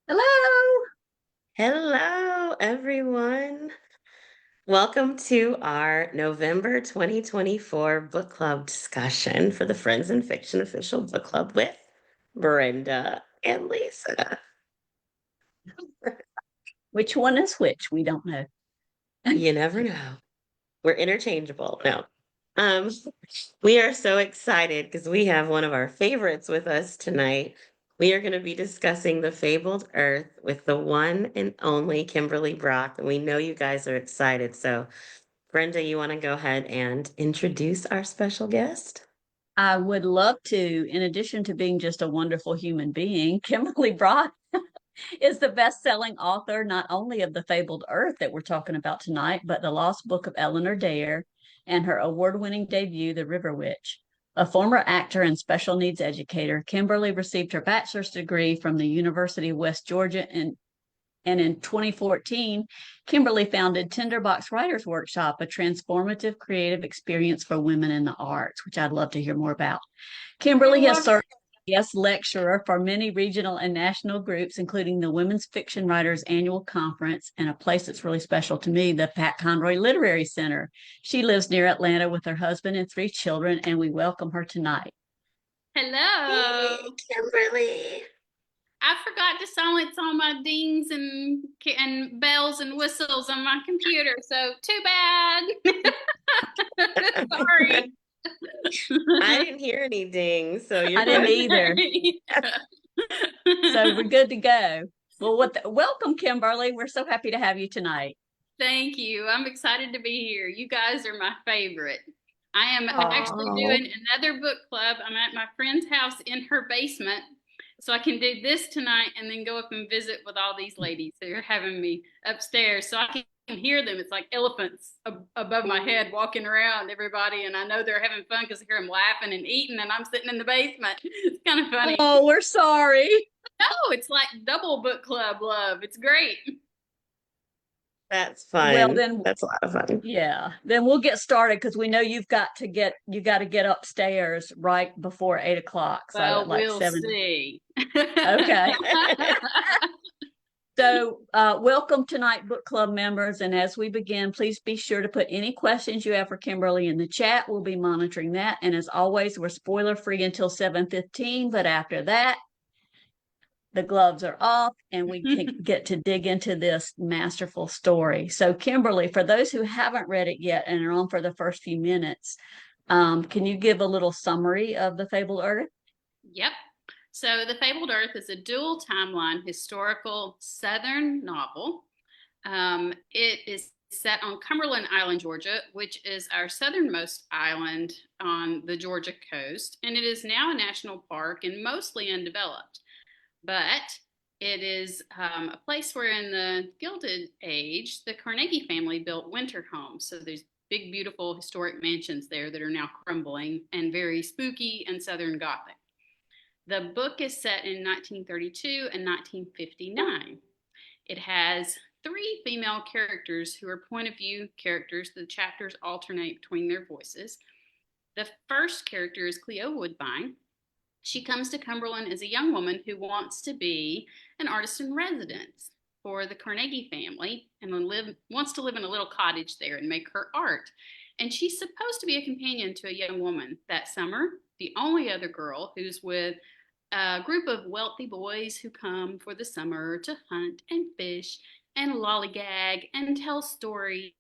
Hello. Hello, everyone. Welcome to our November 2024 book club discussion for the Friends in Fiction Official Book Club with Brenda and Lisa. Which one is which? We don't know. You never know. We're interchangeable. No. Um, we are so excited because we have one of our favorites with us tonight. We are going to be discussing The Fabled Earth with the one and only Kimberly Brock, and we know you guys are excited. So, Brenda, you want to go ahead and introduce our special guest? I would love to, in addition to being just a wonderful human being, Kimberly Brock is the best-selling author not only of The Fabled Earth that we're talking about tonight, but The Lost Book of Eleanor Dare and her award-winning debut, The River Witch. A former actor and special needs educator, Kimberly received her bachelor's degree from the University of West Georgia and in 2014, Kimberly founded Tinderbox Writers Workshop, a transformative creative experience for women in the arts, which I'd love to hear more about. Kimberly has served as guest lecturer for many regional and national groups, including the Women's Fiction Writers Annual Conference and a place that's really special to me, the Pat Conroy Literary Center. She lives near Atlanta with her husband and three children, and we welcome her tonight. Hey, Hello. Kimberly. I forgot to silence all my dings and bells and whistles on my computer, so too bad. Sorry. I didn't hear any dings, so you're I didn't good. either, so we're good to go. Well, welcome, Kimberly. We're so happy to have you tonight. Thank you. I'm excited to be here. You guys are my favorite. I am actually Oh, doing another book club. I'm at my friend's house in her basement. So I can do this tonight and then go up and visit with all these ladies who are having me upstairs so I can hear them. It's like elephants above my head walking around everybody. And I know they're having fun because I hear them laughing and eating and I'm sitting in the basement. It's kind of funny. Oh, we're sorry. No, it's like double book club love. It's great. that's Well, fun. then, That's a lot of fun. yeah, then we'll get started because we know you got to get upstairs right before 8 o'clock. So at Well, like we'll 7. see. Okay. So, welcome tonight, book club members. And as we begin, please be sure to put any questions you have for Kimberly in the chat. We'll be monitoring that. And as always, we're spoiler free until 7:15. But after that, the gloves are off and we can get to dig into this masterful story. So, Kimberly, for those who haven't read it yet and are on for the first few minutes, can you give a little summary of The Fabled Earth? Yep. So, The Fabled Earth is a dual timeline historical Southern novel. It is set on Cumberland Island, Georgia, which is our southernmost island on the Georgia coast, and it is now a national park and mostly undeveloped. But it is a place where, in the Gilded Age, the Carnegie family built winter homes. So there's big, beautiful historic mansions there that are now crumbling and very spooky and Southern Gothic. The book is set in 1932 and 1959. It has three female characters who are point of view characters. The chapters alternate between their voices. The first character is Cleo Woodbine. She comes to Cumberland as a young woman who wants to be an artist in residence for the Carnegie family and wants to live in a little cottage there and make her art. And she's supposed to be a companion to a young woman that summer, the only other girl who's with a group of wealthy boys who come for the summer to hunt and fish and lollygag and tell stories.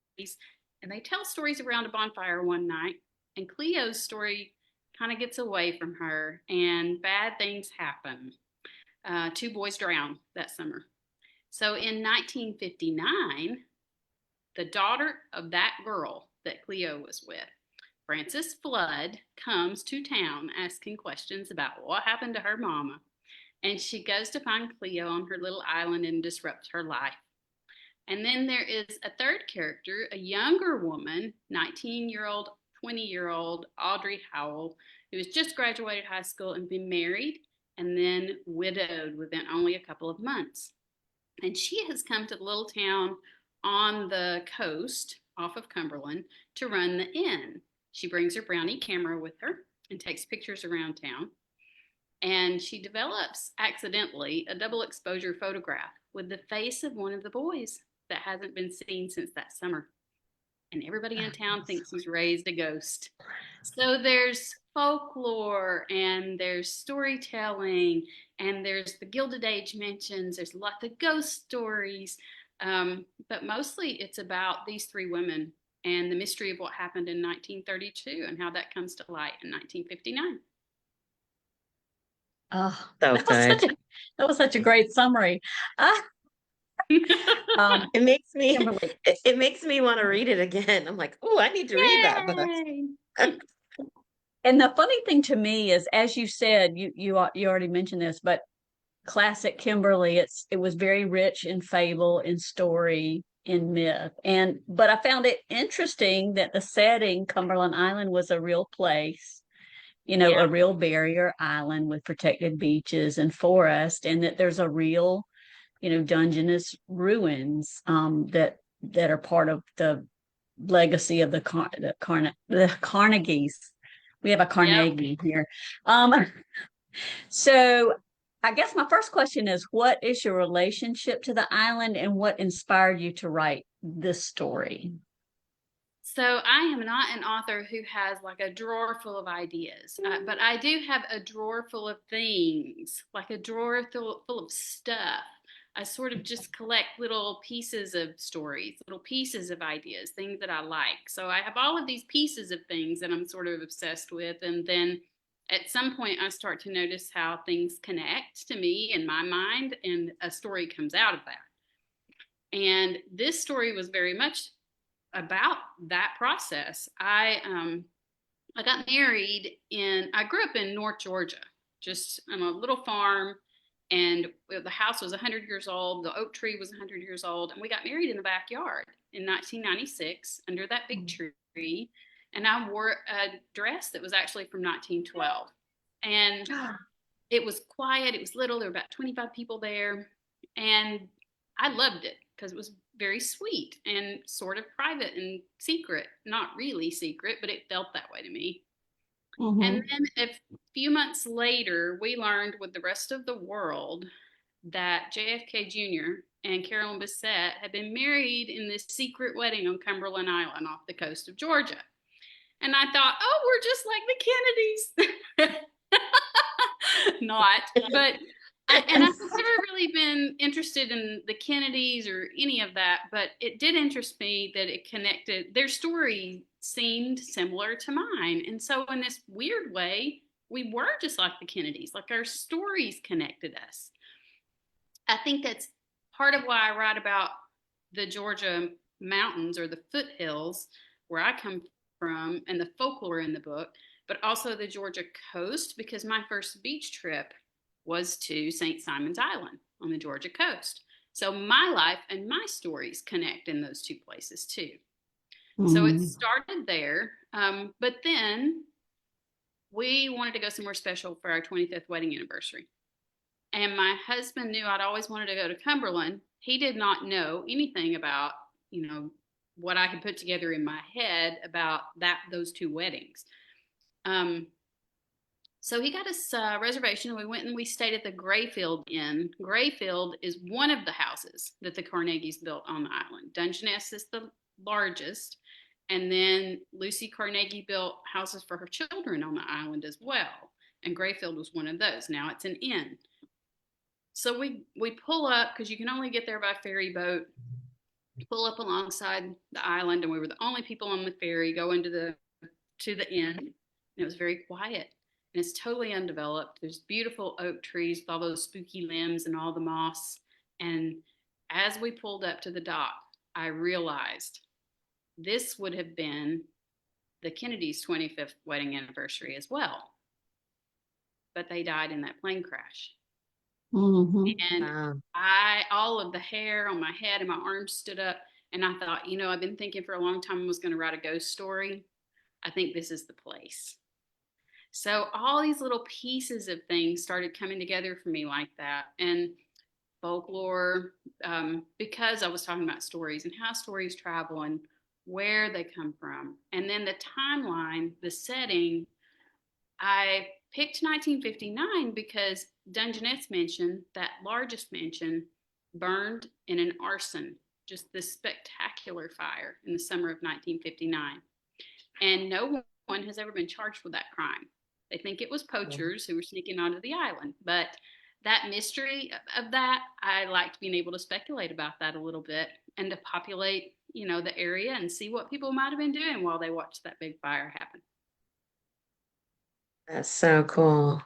And they tell stories around a bonfire one night, and Cleo's story kind of gets away from her, and bad things happen. Two boys drown that summer. So in 1959, the daughter of that girl that Cleo was with, Frances Flood, comes to town asking questions about what happened to her mama. And she goes to find Cleo on her little island and disrupts her life. And then there is a third character, a younger woman, 19-year-old, 20-year-old Audrey Howell, who has just graduated high school and been married and then widowed within only a couple of months. And she has come to the little town on the coast off of Cumberland to run the inn. She brings her brownie camera with her and takes pictures around town. And she develops accidentally a double exposure photograph with the face of one of the boys that hasn't been seen since that summer. And everybody in town thinks he's raised a ghost. So there's folklore and there's storytelling and there's the Gilded Age mentions. There's lots of ghost stories. But mostly it's about these three women and the mystery of what happened in 1932 and how that comes to light in 1959. Oh, So good. that was such a great summary. Ah, It makes me Kimberly, it makes me want to read it again. I'm like, oh, I need to read that book. Yay! and the funny thing to me is, as you said, you already mentioned this, but classic Kimberly, it was very rich in fable, in story, in myth, but I found it interesting that the setting, Cumberland Island, was a real place, Yeah. a real barrier island with protected beaches and forest, and that there's a real, Dungeness ruins that are part of the legacy of the Carnegies. We have a Carnegie here. So I guess my first question is, what is your relationship to the island and what inspired you to write this story? So I am not an author who has like a drawer full of ideas, but I do have a drawer full of things, like a drawer full of stuff. I sort of just collect little pieces of stories, little pieces of ideas, things that I like. So I have all of these pieces of things that I'm sort of obsessed with. And then at some point, I start to notice how things connect to me in my mind, and a story comes out of that. And this story was very much about that process. I got married I grew up in North Georgia, just on a little farm, and the house was 100 years old, the oak tree was 100 years old, and we got married in the backyard in 1996 under that big tree. And I wore a dress that was actually from 1912. And it was quiet, it was little, there were about 25 people there, and I loved it because it was very sweet and sort of private and secret. Not really secret, but it felt that way to me. Mm-hmm. And then a few months later, we learned with the rest of the world that JFK Jr. and Carolyn Bessette had been married in this secret wedding on Cumberland Island off the coast of Georgia. And I thought, oh, we're just like the Kennedys. Not, but and I've never really been interested in the Kennedys or any of that, but it did interest me that it connected. Their story seemed similar to mine. And so in this weird way, we were just like the Kennedys, like our stories connected us. I think that's part of why I write about the Georgia mountains or the foothills where I come from and the folklore in the book, but also the Georgia coast, because my first beach trip was to St. Simon's Island on the Georgia coast. So my life and my stories connect in those two places too. Mm-hmm. So it started there, but then we wanted to go somewhere special for our 25th wedding anniversary. And my husband knew I'd always wanted to go to Cumberland. He did not know anything about, what I had put together in my head about those two weddings. So he got us a reservation, and we went and we stayed at the Grayfield Inn. Grayfield is one of the houses that the Carnegies built on the island. Dungeness is the largest, and then Lucy Carnegie built houses for her children on the island as well. And Grayfield was one of those. Now it's an inn. So we pull up, because you can only get there by ferry boat. Pull up alongside the island, and we were the only people on the ferry going to the inn. And it was very quiet. And it's totally undeveloped. There's beautiful oak trees with all those spooky limbs and all the moss. And as we pulled up to the dock, I realized this would have been the Kennedys' 25th wedding anniversary as well. But they died in that plane crash. Mm-hmm. And all of the hair on my head and my arms stood up. And I thought, I've been thinking for a long time I was going to write a ghost story. I think this is the place. So all these little pieces of things started coming together for me like that. And folklore, because I was talking about stories and how stories travel and where they come from. And then the timeline, the setting, I picked 1959 because Dungeness Mansion, that largest mansion, burned in an arson, just this spectacular fire in the summer of 1959. And no one has ever been charged with that crime. They think it was poachers who were sneaking onto the island. But that mystery of that, I liked being able to speculate about that a little bit and to populate, the area and see what people might have been doing while they watched that big fire happen. That's so cool.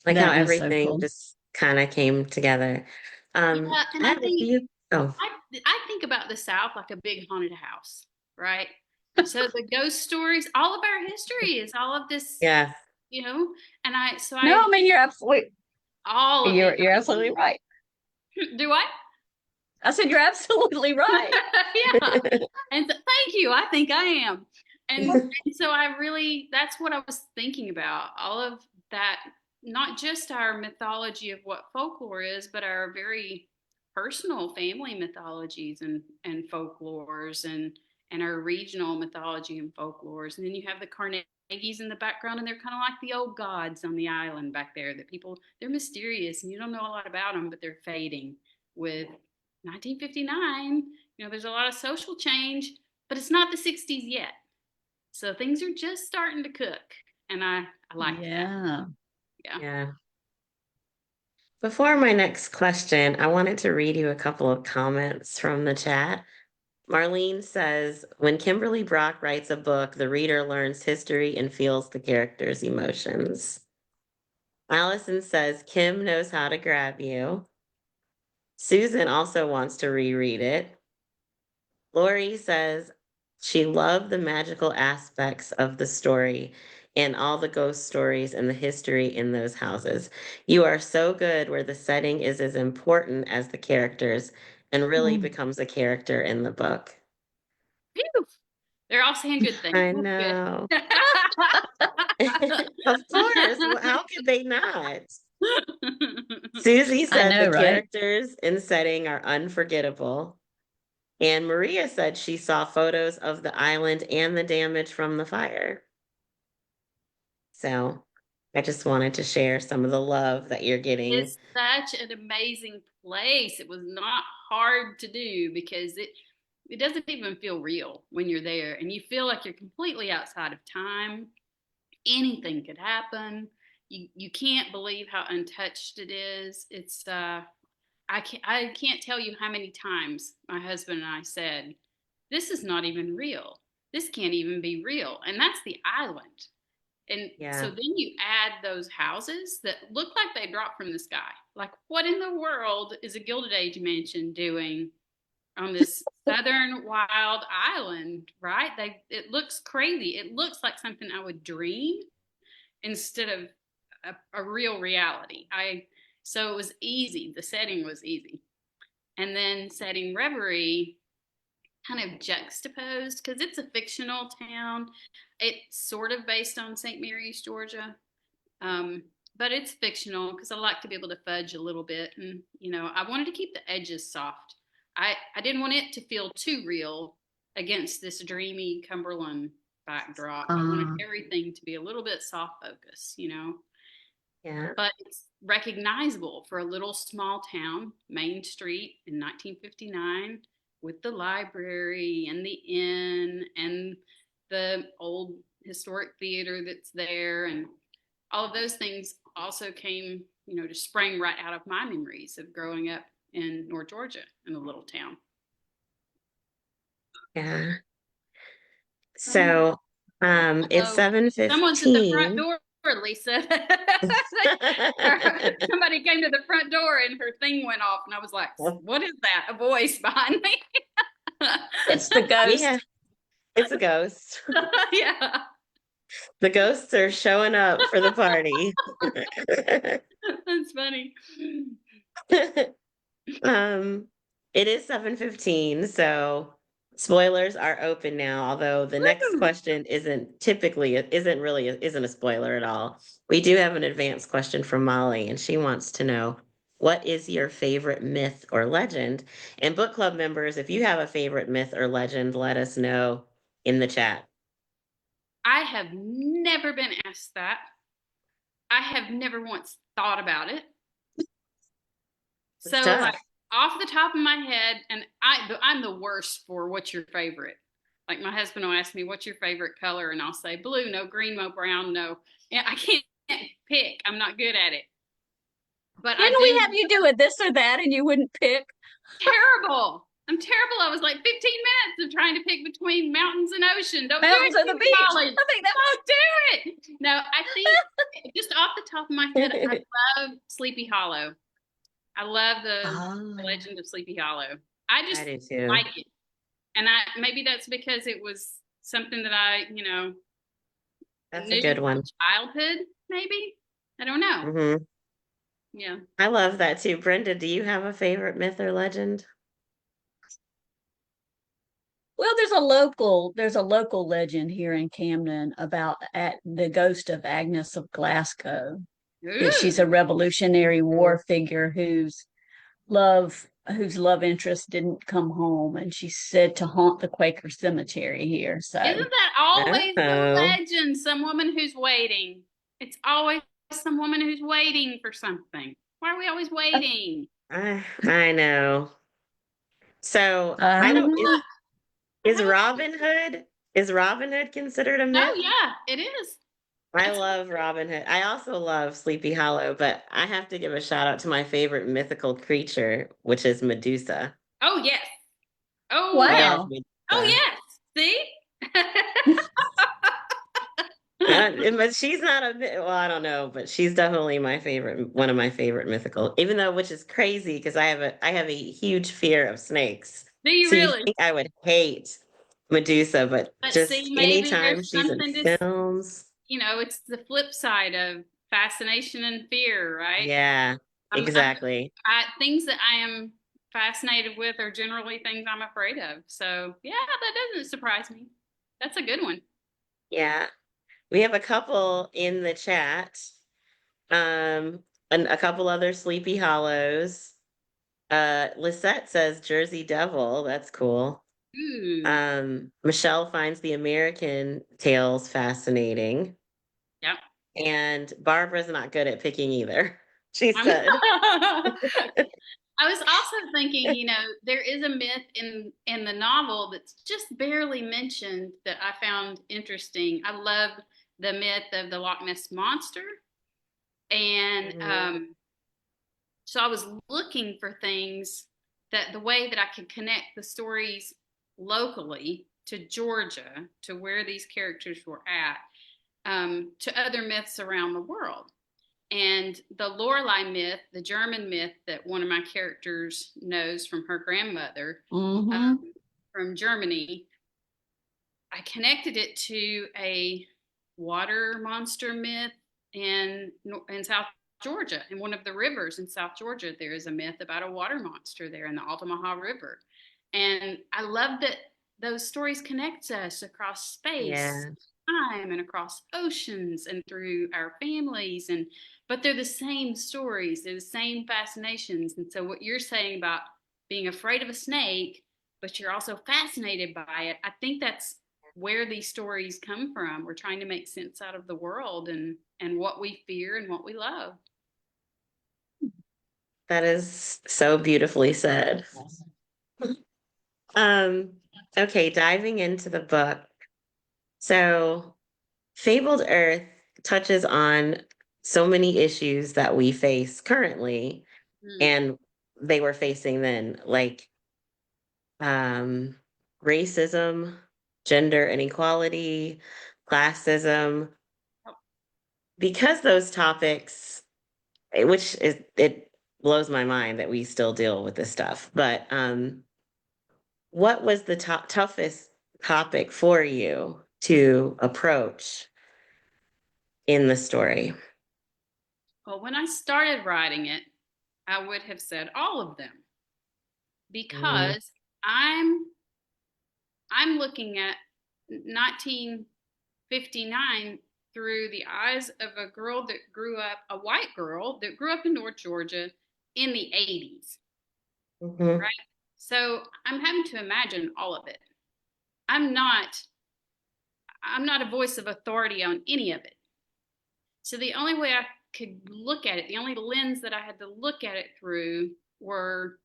Like how That is so everything cool. just kind of came together. Yeah, and I I have a think few. Oh, I think about the South like a big haunted house, right? So the ghost stories, all of our history is all of this, yeah. and No, I mean all of it. you're absolutely right. Do I? I said you're absolutely right. Yeah. And thank you. I think I am. And so that's what I was thinking about. All of that, not just our mythology of what folklore is, but our very personal family mythologies and folklores and our regional mythology and folklores. And then you have the Carnegies in the background, and they're kind of like the old gods on the island back there that they're mysterious and you don't know a lot about them, but they're fading with 1959. There's a lot of social change, but it's not the 60s yet. So things are just starting to cook. And I like that. Yeah. Yeah. Yeah. Before my next question, I wanted to read you a couple of comments from the chat. Marlene says, when Kimberly Brock writes a book, the reader learns history and feels the character's emotions. Allison says, Kim knows how to grab you. Susan also wants to reread it. Lori says she loved the magical aspects of the story and all the ghost stories and the history in those houses. You are so good where the setting is as important as the characters and really Mm. becomes a character in the book. Phew. They're all saying good things. I That's know. good. Of course. How could they not? Susie I said the know, right? characters and setting are unforgettable. And Maria said she saw photos of the island and the damage from the fire. So I just wanted to share some of the love that you're getting. It's such an amazing place. It was not hard to do because it doesn't even feel real when you're there and you feel like you're completely outside of time. Anything could happen. You can't believe how untouched it is. It's I can't tell you how many times my husband and I said, this is not even real. This can't even be real. And that's the island. And so Yeah. then you add those houses that look like they dropped from the sky. Like, what in the world is a Gilded Age mansion doing on this southern wild island, right? It looks crazy. It looks like something I would dream instead of a real reality. So it was easy. The setting was easy. And then setting Reverie kind of juxtaposed because it's a fictional town. It's sort of based on St. Mary's, Georgia, but it's fictional because I like to be able to fudge a little bit, and I wanted to keep the edges soft. I didn't want it to feel too real against this dreamy Cumberland backdrop. I wanted everything to be a little bit soft focus. Yeah. But it's recognizable for a little small town, Main Street in 1959, with the library and the inn and the old historic theater that's there. And all of those things also came, just sprang right out of my memories of growing up in North Georgia in a little town. Yeah. So it's Oh, someone's at the front 7:15. door, Lisa. Somebody came to the front door and her thing went off, and I was like, "What is that?" A voice behind me. It's the We ghost. have it's a ghost. Yeah, The ghosts are showing up for the party. that's funny. Um, it is 7:15, so spoilers are open now, although the next Woo! question isn't a spoiler at all. We do have an advanced question from Molly, and she wants to know, what is your favorite myth or legend? And book club members, if you have a favorite myth or legend, let us know in the chat. I have never been asked that. I have never once thought about it. It's So like tough. off the top of my head, and I'm the worst for what's your favorite. Like my husband will ask me, "What's your favorite color?" And I'll say blue, no green, no brown, no. Yeah, I can't pick. I'm not good at it. But I Didn't we do have you do a this or that and you wouldn't pick? terrible. I'm terrible. I was like 15 minutes of trying to pick between mountains and ocean. Don't do Mountains it, or the Kimberly beach? College. I think that was. Don't do it. No, I think just off the top of my head, I love Sleepy Hollow. I love the Oh, Legend of Sleepy Hollow. I I just do too. like it. And I maybe that's because it was something that I, That's a knew good from one. childhood, maybe. I don't know. Hmm. Yeah. I love that too. Brenda, do you have a favorite myth or legend? well, there's a local legend here in Camden about the ghost of Agnes of Glasgow. She's a Ooh. Revolutionary Mhm. War figure whose love interest didn't come home, and she's said to haunt the Quaker cemetery here. Isn't So, that always the Oh, legend? Some woman who's waiting. It's always some woman who's waiting for something. Why are we always waiting? I know. So I I don't don't know. I haven't. Is Robin Hood considered a Oh myth? yeah, it is. I That's love Robin Hood. I also love Sleepy Hollow, but I have to give a shout out to my favorite mythical creature, which is Medusa. oh yes. Oh, Love Wow. oh Medusa. yes. See? But she's not well, I don't know, but she's definitely my favorite, one of my favorite mythical, even though which is crazy because I have a huge fear of snakes. Do you So you really? think I would hate Medusa, but But just see, maybe anytime there's she's in something to, films, it's the flip side of fascination and fear, right? yeah, I'm exactly. things that I am fascinated with are generally things I'm afraid of. So yeah, that doesn't surprise me. That's a good one. Yeah. We have a couple in the chat. And a couple other Sleepy Hollows. Lisette says Jersey Devil. That's cool. Ooh, Michelle finds the American tales fascinating. yep. And Barbara's not good at picking either, she I'm said. I was also thinking, there is a myth in the novel that's just barely mentioned that I found interesting. I love the myth of the Loch Ness monster, and Mhm. so I was looking for things that the way that I could connect the stories locally to Georgia, to where these characters were at, to other myths around the world. And the Lorelei myth, the German myth that one of my characters knows from her grandmother Mm-hmm. from Germany, I connected it to a water monster myth in South Georgia. In one of the rivers in South Georgia, there is a myth about a water monster there in the Altamaha River. And I love that those stories connect us across space, Yeah, time, and across oceans and through our families. And but they're the same stories, they're the same fascinations. And so what you're saying about being afraid of a snake, but you're also fascinated by it, I think that's where these stories come from. We're trying to make sense out of the world and what we fear and what we love. that is so beautifully said. Um, okay, diving into the book. So, Fabled Earth touches on so many issues that we face currently Mm. and they were facing then, like um, racism, gender inequality, classism, because those topics, which is it blows my mind that we still deal with this stuff. But what was the toughest topic for you to approach in the story? Well, when I started writing it, I would have said all of them Mhm. because I'm I'm looking at 1959 through the eyes of a girl that grew up, a white girl that grew up in North Georgia in the 80s, Mhm. right? So I'm having to imagine all of it. I'm not I'm not a voice of authority on any of it. So the only way I could look at it. The only lens that I had to look at it through were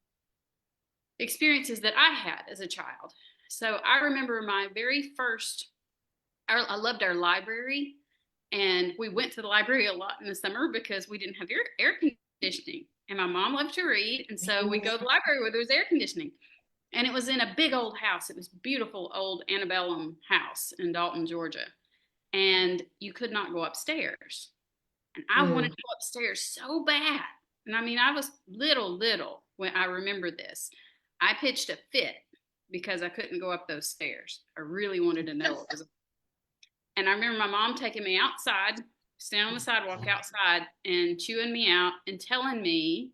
experiences that I had as a child. So I remember my very first, I loved our library, and we went to the library a lot in the summer because we didn't have air conditioning. And my mom loved to read, and so we go to the library where there was air conditioning. And it was in a big old house. It was a beautiful old antebellum house in Dalton, Georgia. And you could not go upstairs. And I wanted to go upstairs so bad. And I mean, I was little when I remember this. I pitched a fit because I couldn't go up those stairs. I really wanted to know what was. And I remember my mom taking me outside, standing on the sidewalk outside, and chewing me out and telling me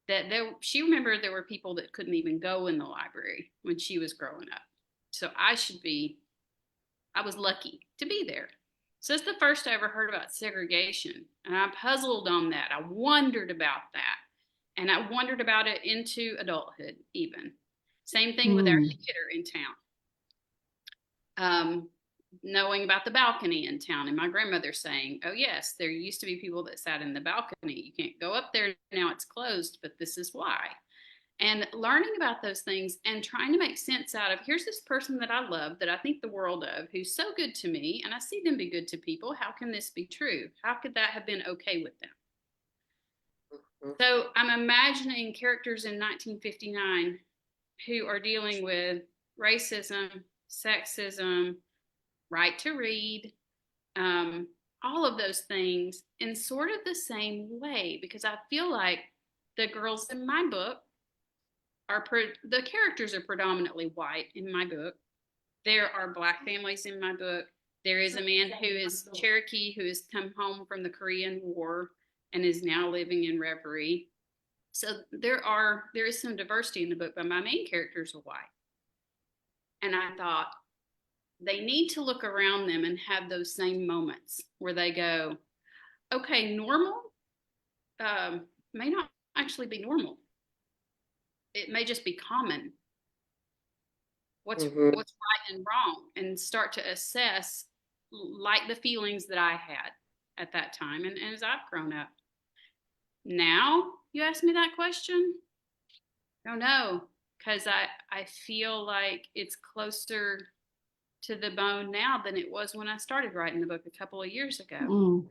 that she remembered there were people that couldn't even go in the library when she was growing up. So I was lucky to be there. So that's the first I ever heard about segregation. And I puzzled on that. I wondered about that. And I wondered about it into adulthood even. Same thing with our theater in town. Knowing about the balcony in town, and my grandmother saying, oh yes, there used to be people that sat in the balcony. You can't go up there now, it's closed, but this is why. And learning about those things and trying to make sense out of, here's this person that I love, that I think the world of, who's so good to me, and I see them be good to people. How can this be true? How could that have been okay with them? So I'm imagining characters in 1959 who are dealing with racism, sexism, right to read, all of those things in sort of the same way, because I feel like the girls in my book the characters are predominantly white in my book. There are Black families in my book. There is a man who is Cherokee who has come home from the Korean War and is now living in Reverie. So there is some diversity in the book, but my main characters are white. And I thought, they need to look around them and have those same moments where they go, okay, normal may not actually be normal. It may just be common. What's right and wrong, and start to assess like the feelings that I had at that time and as I've grown up. Now you ask me that question, I don't know, because I feel like it's closer to the bone now than it was when I started writing the book a couple of years ago.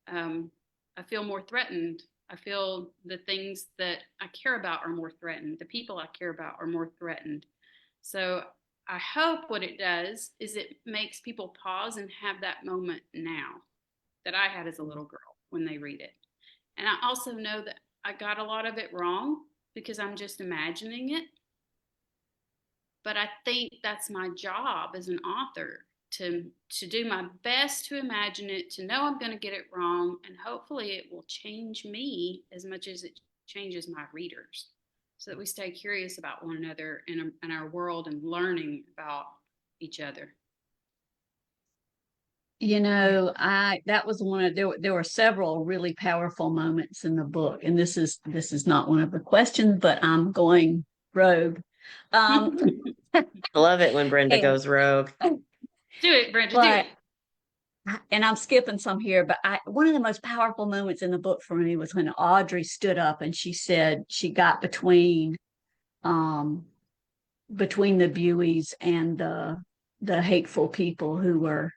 I feel more threatened. I feel the things that I care about are more threatened. The people I care about are more threatened. So I hope what it does is it makes people pause and have that moment now that I had as a little girl when they read it. And I also know that I got a lot of it wrong because I'm just imagining it. But I think that's my job as an author, to do my best to imagine it, to know I'm going to get it wrong, and hopefully it will change me as much as it changes my readers, so that we stay curious about one another in our world and learning about each other. You know, that was one of there were several really powerful moments in the book, and this is not one of the questions, but I'm going rogue. I love it when Brenda goes rogue. Do it, Brenda, do it. And I'm skipping some here, but one of the most powerful moments in the book for me was when Audrey stood up and she said she got between the Bueys and the hateful people who were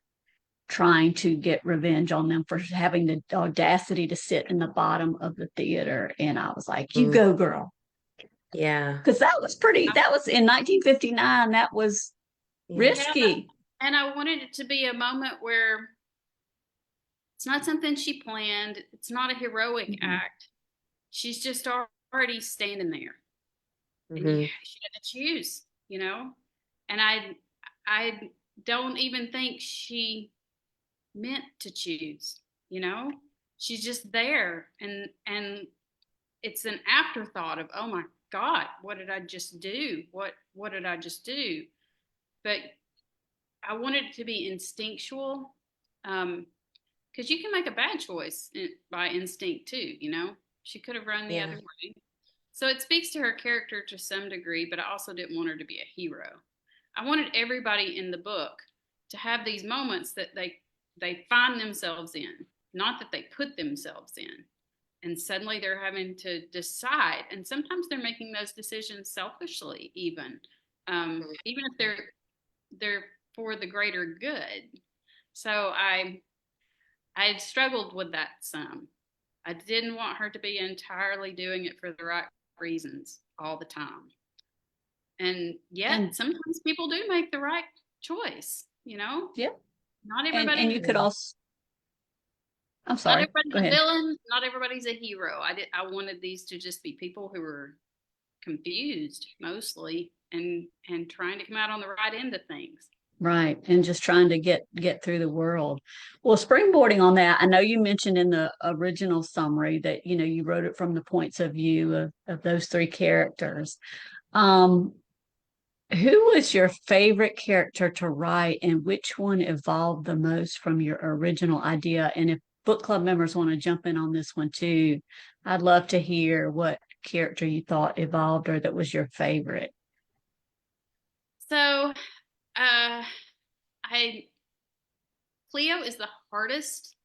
trying to get revenge on them for having the audacity to sit in the bottom of the theater. And I was like, you go, girl. Yeah. Because that was in 1959. That was risky. Yeah, and I wanted it to be a moment where it's not something she planned. It's not a heroic act. She's just already standing there. And she had to choose, you know? And I don't even think she meant to choose, you know? She's just there. And it's an afterthought of, oh my God, what did I just do? What did I just do? But I wanted it to be instinctual, because you can make a bad choice by instinct too, you know? She could have run the other way. So it speaks to her character to some degree, but I also didn't want her to be a hero. I wanted everybody in the book to have these moments that they find themselves in, not that they put themselves in. And suddenly they're having to decide. And sometimes they're making those decisions selfishly, even if they're for the greater good. So I struggled with that some. I didn't want her to be entirely doing it for the right reasons all the time. And yet And sometimes people do make the right choice, yeah, Not and everybody you could also. I'm not sorry. everybody's Go a ahead. villain, not everybody's a hero. I wanted these to just be people who were confused mostly and trying to come out on the right end of things. Right. And just trying to get through the world. Well, springboarding on that, I know you mentioned in the original summary that, you wrote it from the points of view of those three characters. Um, who was your favorite character to write and which one evolved the most from your original idea? And if book club members want to jump in on this one too, I'd love to hear what character you thought evolved or that was your favorite. So, I Cleo is the hardest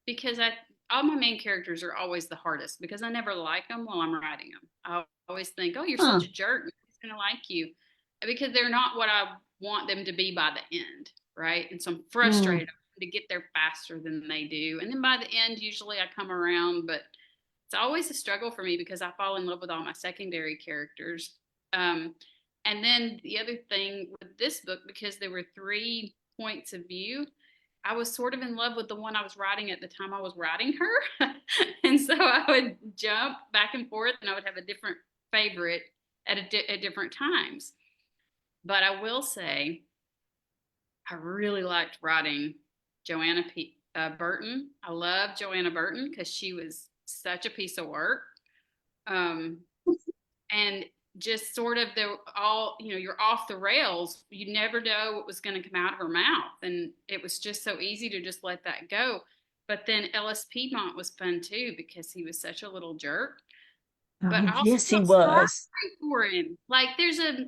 because all my main characters are always the hardest because I never like them while I'm writing them. I always think, oh, you're Huh. such a jerk. Nobody's gonna like you because they're not what I want them to be by the end, right? And so I'm frustrated to get there faster than they do, and then by the end, usually I come around, but it's always a struggle for me because I fall in love with all my secondary characters. And then the other thing with this book, because there were 3 points of view, I was sort of in love with the one I was writing at the time I was writing her. And so I would jump back and forth and I would have a different favorite at different times. But I will say, I really liked writing Joanna Burton. I love Joanna Burton because she was such a piece of work. And just sort of you're off the rails. You never know what was going to come out of her mouth. And it was just so easy to just let that go. But then Ellis Piedmont was fun too because he was such a little jerk. But Oh, I also yes, he felt sorry was. for him. Like there's a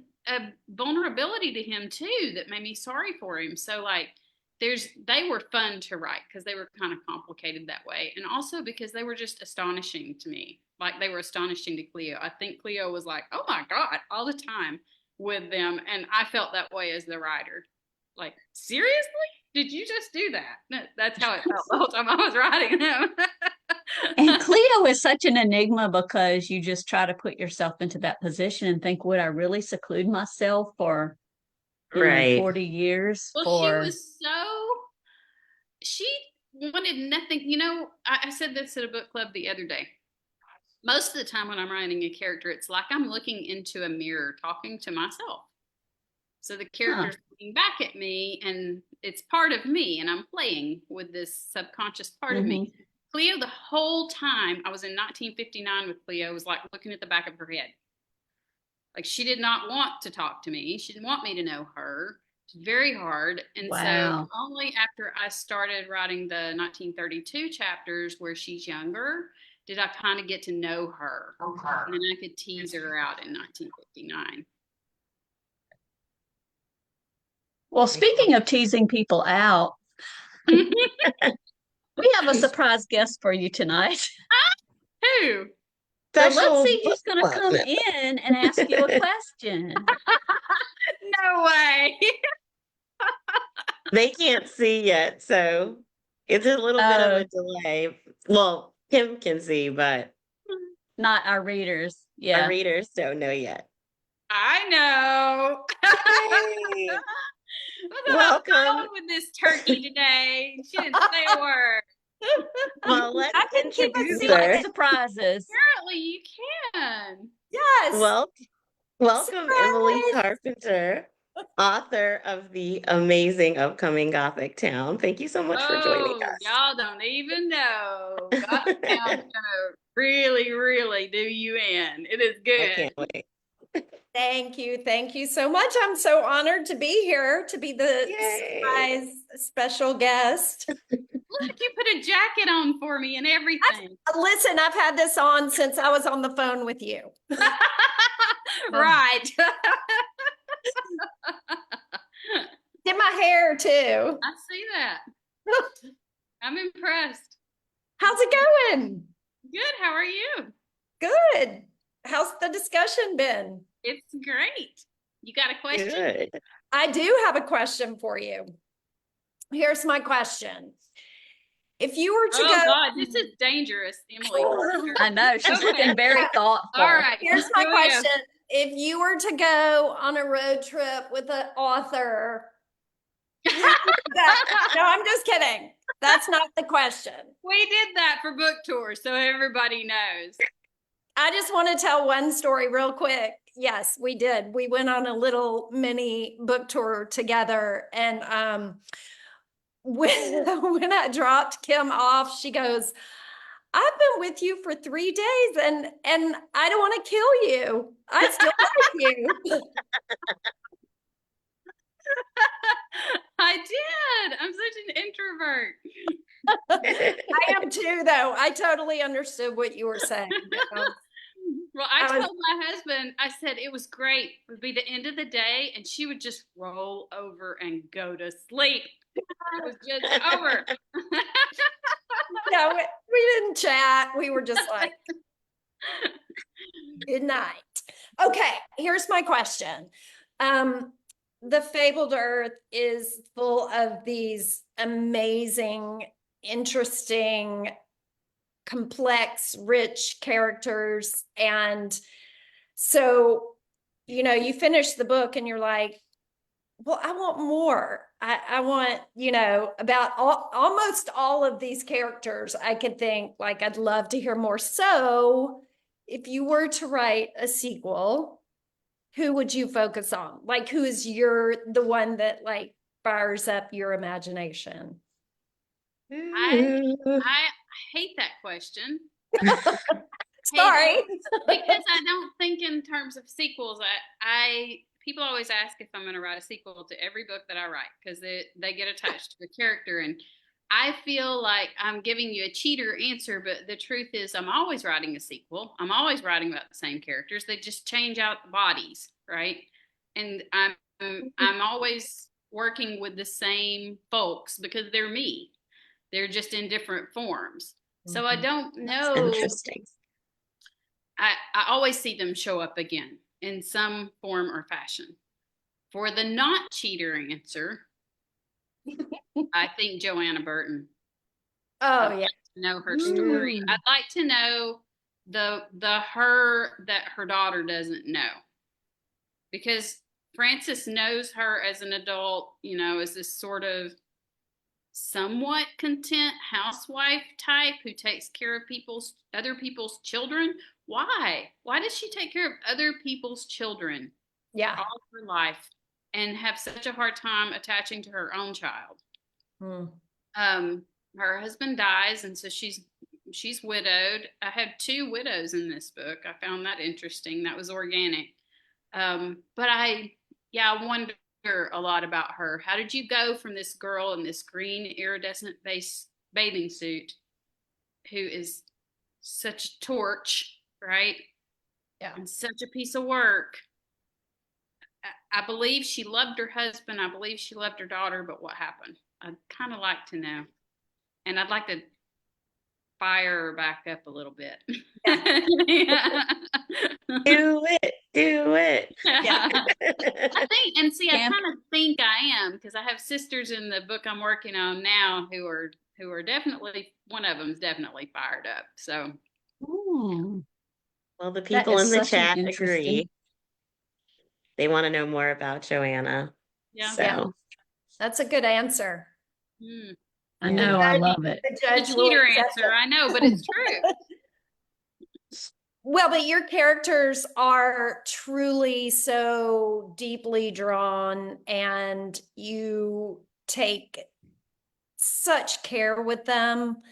vulnerability to him too that made me sorry for him. So like they were fun to write because they were kind of complicated that way. And also because they were just astonishing to me. Like they were astonishing to Cleo. I think Cleo was like, oh my God, all the time with them. And I felt that way as the writer. Like, seriously? Did you just do that? That's how it felt the whole time I was writing them. And Cleo is such an enigma because you just try to put yourself into that position and think, would I really seclude myself for, Right. 40 years Well, for. she wanted nothing. I said this at a book club the other day. Most of the time when I'm writing a character, it's like I'm looking into a mirror talking to myself. So the character's looking back at me and it's part of me and I'm playing with this subconscious part of me. Cleo, the whole time I was in 1959 with Cleo, was like looking at the back of her head. Like she did not want to talk to me. She didn't want me to know her. It's very hard. And so Wow. only after I started writing the 1932 chapters where she's younger did I kind of get to know her. And then I could tease her out in 1959. Well, speaking of teasing people out, we have a surprise guest for you tonight. Who? So let's Special see who's book going to club. come in and ask you a question. No way. They can't see yet, so it's a little bit of a delay. Well, Kim can see, but Not our readers. our Yeah. readers don't know yet. I know. Yay! Welcome. With this turkey today. She didn't say a word. Well, let's I can keep a introduce secret her. surprises. Apparently you can. Yes. Welcome, Emily Carpenter, author of the amazing upcoming Gothic Town. Thank you so much for joining us. Y'all don't even know. Gothic Town's gonna really, really do you in. It is good. I can't wait. Thank you. Thank you so much. I'm so honored to be here, to be the surprise special guest. Look, you put a jacket on for me and everything. Listen, I've had this on since I was on the phone with you. Right. Did my hair too. I see that. I'm impressed. How's it going? Good. How are you? Good. How's the discussion been? It's great. You got a question? Good. I do have a question for you. Here's my question. If you were to Oh go, God, this is dangerous, Emily. I know she's Okay. looking very thoughtful. All right. here's my Here we go. question. If you were to go on a road trip with an author, no, I'm just kidding. That's not the question. We did that for book tour, so everybody knows. I just want to tell one story real quick. Yes, we did. We went on a little mini book tour together, and when I dropped Kim off, she goes, "I've been with you for 3 days, and I don't want to kill you. I still like you." I did. I'm such an introvert. I am too, though. I totally understood what you were saying. Well, I told my husband, I said it was great. It would be the end of the day, and she would just roll over and go to sleep. It was just over. No, we didn't chat. We were just like, good night. Okay, here's my question. The Fabled Earth is full of these amazing, interesting, complex, rich characters. And so, you finish the book and you're like, well, I want more. I want, about almost all of these characters. I could think like, I'd love to hear more. So if you were to write a sequel, who would you focus on? Like, who is the one that like fires up your imagination? I hate that question. Sorry. Because I don't think in terms of sequels. People always ask if I'm going to write a sequel to every book that I write because they get attached to a character, and I feel like I'm giving you a cheater answer, but the truth is I'm always writing a sequel. I'm always writing about the same characters. They just change out the bodies, right? And I'm always working with the same folks because they're me. They're just in different forms. So I don't know. That's interesting. I always see them show up again in some form or fashion. For the not cheater answer, I think Joanna Burton. Oh, yeah. To know her story. I'd like to know the her that her daughter doesn't know. Because Frances knows her as an adult, as this sort of somewhat content housewife type who takes care of other people's children. Why does she take care of other people's children all her life and have such a hard time attaching to her own child? Her husband dies, and so she's widowed. I had 2 widows in this book. I found that interesting. That was organic. But I wonder a lot about her. How did you go from this girl in this green iridescent bathing suit who is such a torch, right? Yeah. And such a piece of work. I believe she loved her husband. I believe she loved her daughter, but what happened? I'd kind of like to know. And I'd like to fire her back up a little bit. Yeah. Do it. Yeah. I kind of think I am, because I have sisters in the book I'm working on now who are definitely, one of them's definitely fired up. So, well, the people in the chat agree. They want to know more about Joanna. Yeah. So that's a good answer. I know, I love it. The cheater answer, I know, but it's true. Well, but your characters are truly so deeply drawn, and you take such care with them.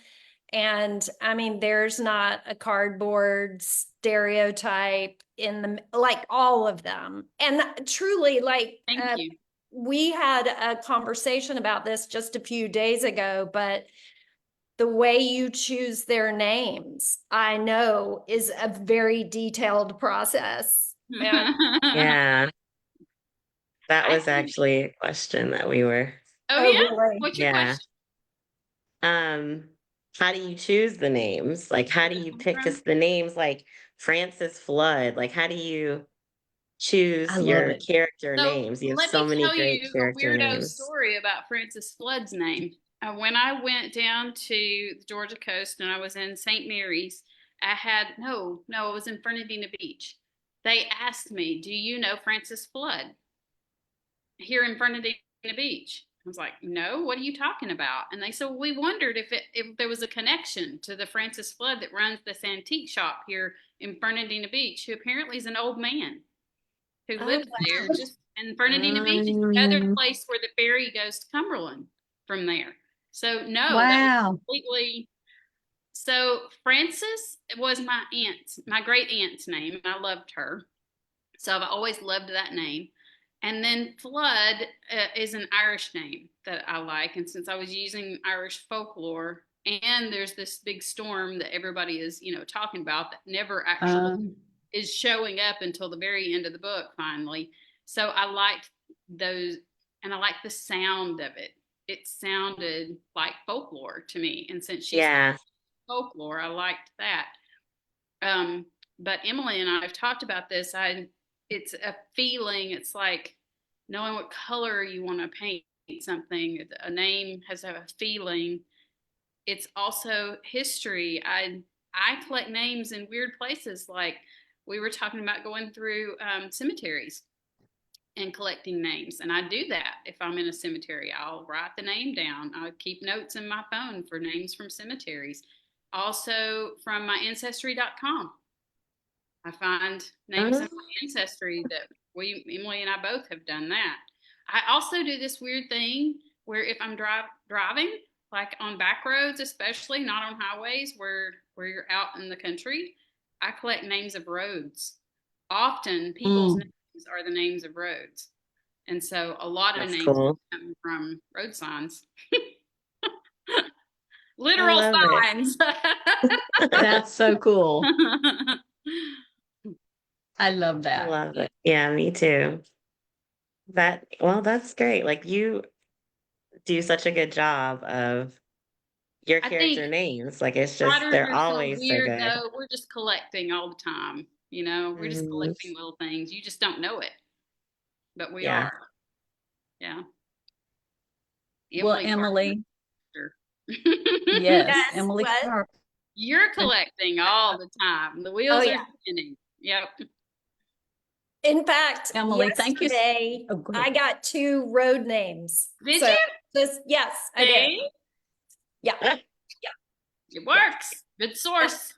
And I mean, there's not a cardboard stereotype like all of them. And truly, like, thank you. We had a conversation about this just a few days ago, but the way you choose their names, I know, is a very detailed process. Yeah. That was actually a question that we were. Oh yeah? Really? What's your question? how do you choose the names? Like, how do you pick? Because the names like Francis Flood, like, how do you I choose love your it. character So names? You have let so me many tell great you a character weirdo names. story about Francis Flood's name. When I went down to the Georgia coast and I was in St. Mary's, I had it was in Fernandina Beach. They asked me, "Do you know Francis Flood here in Fernandina Beach?" I was like, "No, what are you talking about?" And they said, well, "We wondered if there was a connection to the Francis Flood that runs this antique shop here in Fernandina Beach, who apparently is an old man who Oh, lives there just in Fernandina Beach. It's another place where the ferry goes to Cumberland from there. So no, that was Wow. completely. So Frances was my aunt, my great aunt's name. I loved her. So I've always loved that name. And then Flood is an Irish name that I like. And since I was using Irish folklore, and there's this big storm that everybody is, talking about that never actually Um, is showing up until the very end of the book finally. So I liked those, and I liked the sound of it. It sounded like folklore to me. And since she's Yeah. folklore, I liked that. Um, but Emily and I have talked about this. It's a feeling. It's like knowing what color you want to paint something. A name has a feeling. It's also history. I collect names in weird places. Like we were talking about going through cemeteries and collecting names, and I do that. If I'm in a cemetery, I'll write the name down. I keep notes in my phone for names from cemeteries. Also from my ancestry.com. I find names in Oh, my ancestry that Emily and I both have done that. I also do this weird thing where if I'm driving, like on back roads, especially not on highways where you're out in the country, I collect names of roads. Often people's mm, names are the names of roads. And so a lot of that's names cool. come from road signs. I Literal love it. signs. that's so cool. I love I that. love it. Yeah, me too. Well, that's great. Like you do such a good job of your I think character names. Like it's just writers they're are so always so weird good. though. We're just collecting all the time. We're just Mhm. collecting little things. You just don't know it, but we Yeah. are. Yeah. Well, Emily Emily, Carpenter. yes, yes, Emily what? Carp. You're collecting all the time. The Oh wheels are yeah. spinning. Yep. In fact, Emily, thank you. yesterday Oh, go ahead. I got 2 road names. Did So you? just yes, I did. See? Yeah, It yeah. works. Good source.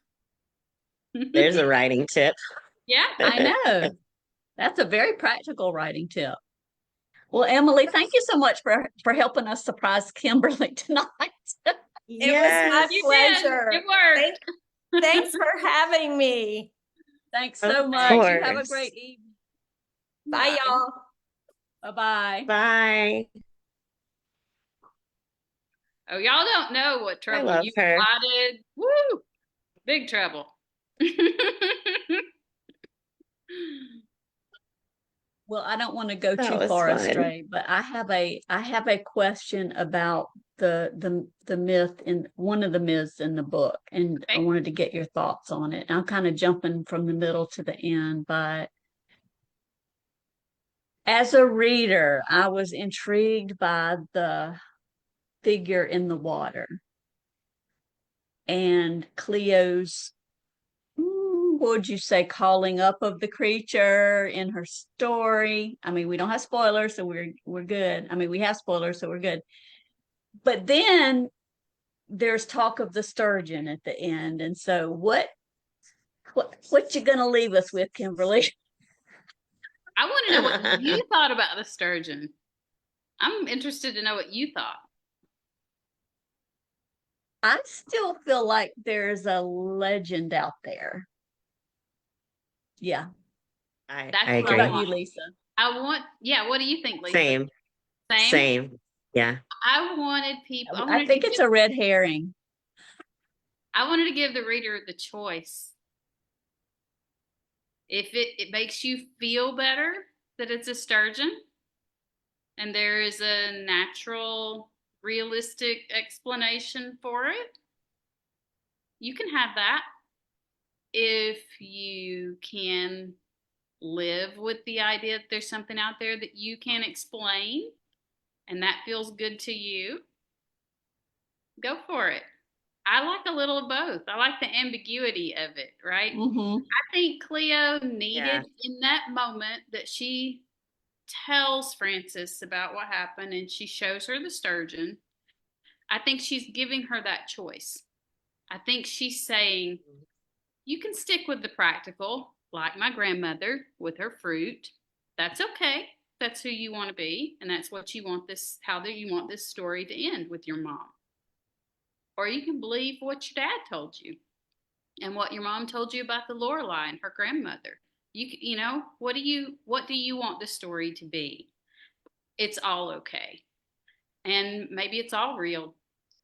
There's a writing tip. Yeah. I know. That's a very practical writing tip. Well, Emily, thank you so much for helping us surprise Kimberly tonight. It was my Yes, You did. It pleasure. worked. Thanks for having me. Thanks of so much. You have a course. great evening. Bye, Bye. y'all. Bye-bye. Bye. Oh, y'all don't know what I trouble love you her. spotted. Woo! Big trouble. Well, I don't want to go That too was far fun. astray, but I have a question about the myth in one of the myths in the book, and I Okay. wanted to get your thoughts on it. I'm kind of jumping from the middle to the end, but as a reader, I was intrigued by the figure in the water and Cleo's, what would you say, calling up of the creature in her story. I mean, we don't have spoilers, so we're good. I mean, we have spoilers, so we're good. But then there's talk of the sturgeon at the end, and so what you gonna leave us with, Kimberly? I want to know what you thought about the sturgeon. I'm interested to know what you thought. I still feel like there's a legend out there. Yeah. I That's what What I about agree. you, want. Lisa? Yeah, what do you think, Lisa? Same. Same? Same. Yeah. I I wanted to think it's give, a red herring. I wanted to give the reader the choice. If it makes you feel better that it's a sturgeon and there is a natural, realistic explanation for it, You can have that if you can live with the idea that there's something out there that you can't explain and that feels good to you. Go for it. I like a little of both. I like the ambiguity of it, right? Mm-hmm. I think Cleo Yeah. needed in that moment that she tells Frances about what happened and she shows her the sturgeon. I think she's giving her that choice. I think she's saying, you can stick with the practical, like my grandmother with her fruit. That's okay. That's who you want to be, and that's what you want this, how do you want this story to end with your mom. Or you can believe what your dad told you and what your mom told you about the Lorelei and her grandmother. You know, what do you want the story to be? It's all okay. And maybe it's all real,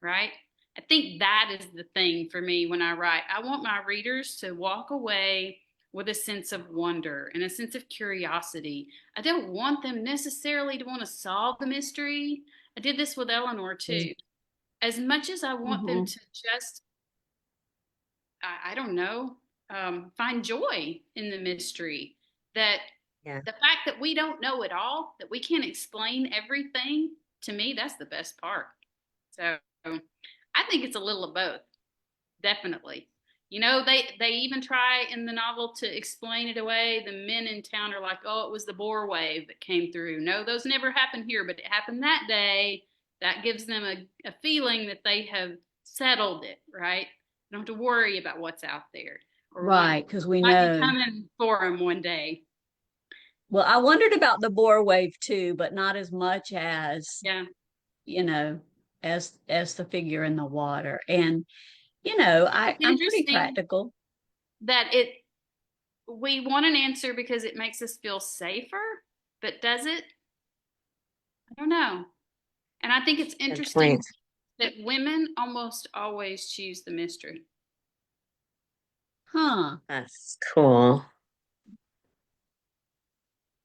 right? I think that is the thing for me when I write. I want my readers to walk away with a sense of wonder and a sense of curiosity. I don't want them necessarily to want to solve the mystery. I did this with Eleanor too. As much as I want them to just, I don't know, find joy in the mystery, that the fact that we don't know it all, that we can't explain everything, to me, that's the best part. So I think it's a little of both, definitely. You know, they even try in the novel to explain it away. The men in town are like, oh, it was the Boer wave that came through. No, those never happened here, but it happened that day. That gives them a feeling that they have settled it, right? They don't have to worry about what's out there. Or Right, because we might be know. coming for them one day. Well, I wondered about the Boer wave too, but not as much as, you know, as the figure in the water. And, you know, I'm pretty practical. That we want an answer because it makes us feel safer, but does it? I don't know. And I think it's interesting that women almost always choose the mystery. Huh. That's cool.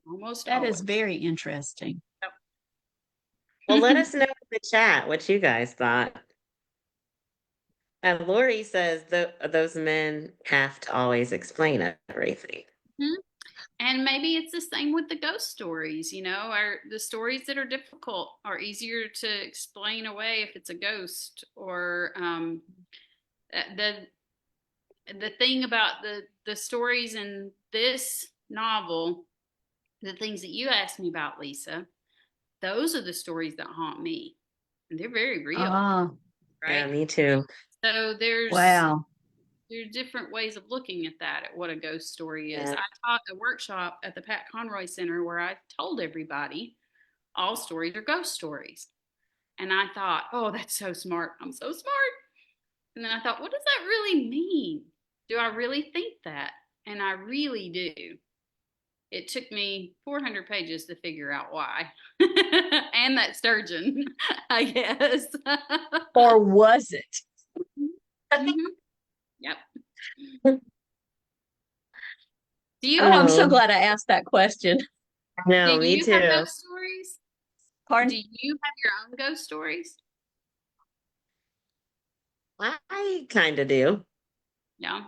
Almost That always. is very interesting. Yep. Well, let us know in the chat what you guys thought. And Lori says those men have to always explain everything. Mm-hmm. And maybe it's the same with the ghost stories, you know, the stories that are difficult are easier to explain away if it's a ghost. Or the thing about the stories in this novel, the things that you asked me about, Lisa, those are the stories that haunt me. And they're very real. Right? Yeah, me too. So there's different ways of looking at that, at what a ghost story is. I taught a workshop at the Pat Conroy Center where I told everybody all stories are ghost stories. And I thought, oh, that's so smart. I'm so smart. And then I thought, what does that really mean? Do I really think that? And I really do. It took me 400 pages to figure out why. And that sturgeon, I guess. Or was it? Mm-hmm. Yep. I'm so glad I asked that question. No, me too. Do you have ghost stories? Pardon? Do you have your own ghost stories? I kind of do. Yeah.